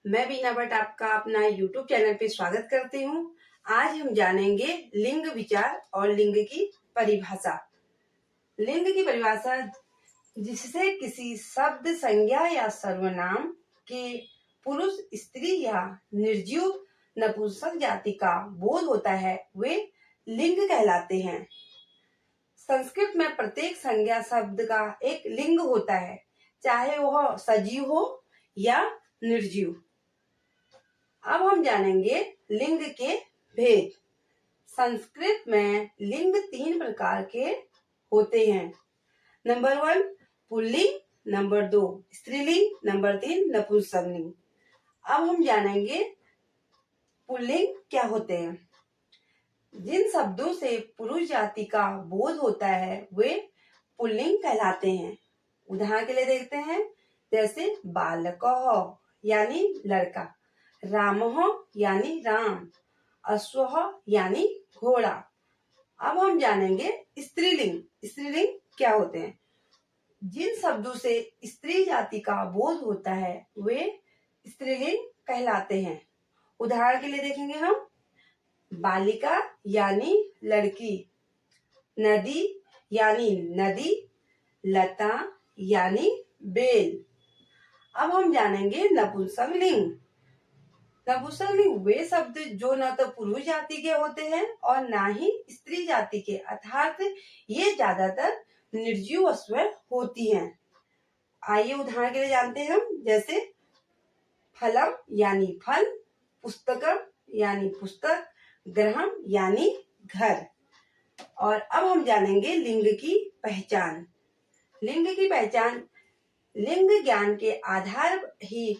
मैं बीना भट्ट आपका अपना YouTube चैनल पे स्वागत करती हूँ। आज हम जानेंगे लिंग विचार और लिंग की परिभाषा। लिंग की परिभाषा जिससे किसी शब्द, संज्ञा या सर्वनाम के पुरुष, स्त्री या निर्जीव नपुंसक जाति का बोध होता है, वे लिंग कहलाते हैं। संस्कृत में प्रत्येक संज्ञा शब्द का एक लिंग होता है, चाहे वह सजीव हो या निर्जीव। अब हम जानेंगे लिंग के भेद। संस्कृत में लिंग 3 प्रकार के होते हैं। नंबर 1 पुल्लिंग, नंबर 2 स्त्रीलिंग, नंबर 3 नपुंसकलिंग। अब हम जानेंगे पुल्लिंग क्या होते हैं। जिन शब्दों से पुरुष जाति का बोध होता है वे पुल्लिंग कहलाते हैं। उदाहरण के लिए देखते हैं, जैसे बालकः यानी लड़का, रामः यानी राम, अश्वः यानी घोड़ा। अब हम जानेंगे स्त्रीलिंग। स्त्रीलिंग क्या होते हैं। जिन शब्दों से स्त्री जाति का बोध होता है वे स्त्रीलिंग कहलाते हैं। उदाहरण के लिए देखेंगे हम, बालिका यानी लड़की, नदी यानी नदी, लता यानी बेल। अब हम जानेंगे नपुंसकलिंग। नपुंसकलिंग वे शब्द जो न तो पुरुष जाति के होते हैं और ना ही स्त्री जाति के, अर्थात ये ज्यादातर निर्जीव वस्तुएं होती हैं। आइए उदाहरण के लिए जानते हैं हम, जैसे फलम यानी फल, पुस्तकम यानी पुस्तक, गृहम यानी घर। और अब हम जानेंगे लिंग की पहचान। लिंग की पहचान लिंग ज्ञान के आधार ही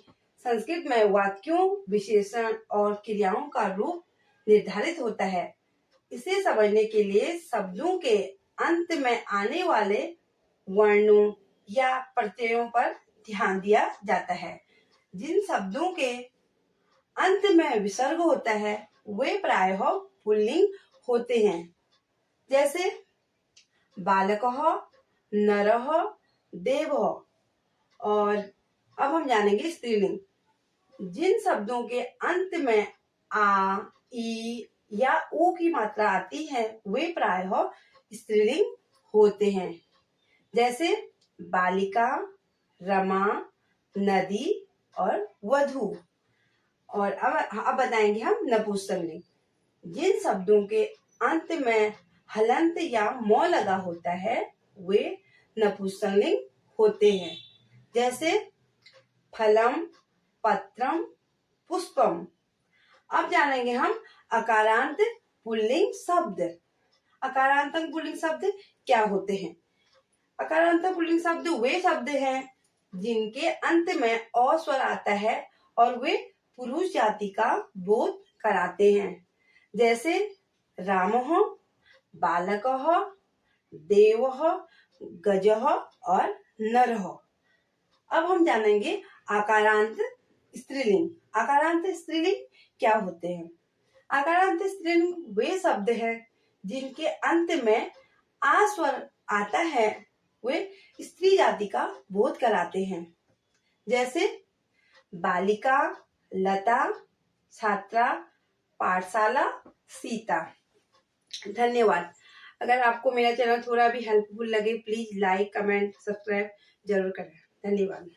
संस्कृत में वाक्यों, विशेषण और क्रियाओं का रूप निर्धारित होता है। इसे समझने के लिए शब्दों के अंत में आने वाले वर्णों या प्रत्ययों पर ध्यान दिया जाता है। जिन शब्दों के अंत में विसर्ग होता है वे प्रायः पुल्लिंग होते हैं, जैसे बालकः, नरः, देवः। और अब हम जानेंगे स्त्रीलिंग। जिन शब्दों के अंत में आ, ई या ऊ की मात्रा आती है वे प्रायः स्त्रीलिंग होते हैं, जैसे बालिका, रमा, नदी और वधू। और अब बताएंगे हम नपुंसकलिंग। जिन शब्दों के अंत में हलंत या मौ लगा होता है वे नपुंसकलिंग होते हैं, जैसे फलम, पत्रम, पुष्पम। अब जानेंगे हम अकारांत पुल्लिंग शब्द। अकारांत पुल्लिंग शब्द क्या होते हैं। अकारांत पुल्लिंग शब्द वे शब्द हैं जिनके अंत में अ स्वर आता है और वे पुरुष जाति का बोध कराते हैं, जैसे रामः, बालकः, देवः, गजः और नरः। अब हम जानेंगे आकारांत स्त्रीलिंग। आकारांत स्त्रीलिंग क्या होते हैं। आकारांत स्त्रीलिंग वे शब्द हैं जिनके अंत में आ स्वर आता है, वे स्त्री जाति का बोध कराते हैं, जैसे बालिका, लता, छात्रा, पाठशाला, सीता। धन्यवाद। अगर आपको मेरा चैनल थोड़ा भी हेल्पफुल लगे प्लीज लाइक, कमेंट, सब्सक्राइब जरूर करें। धन्यवाद।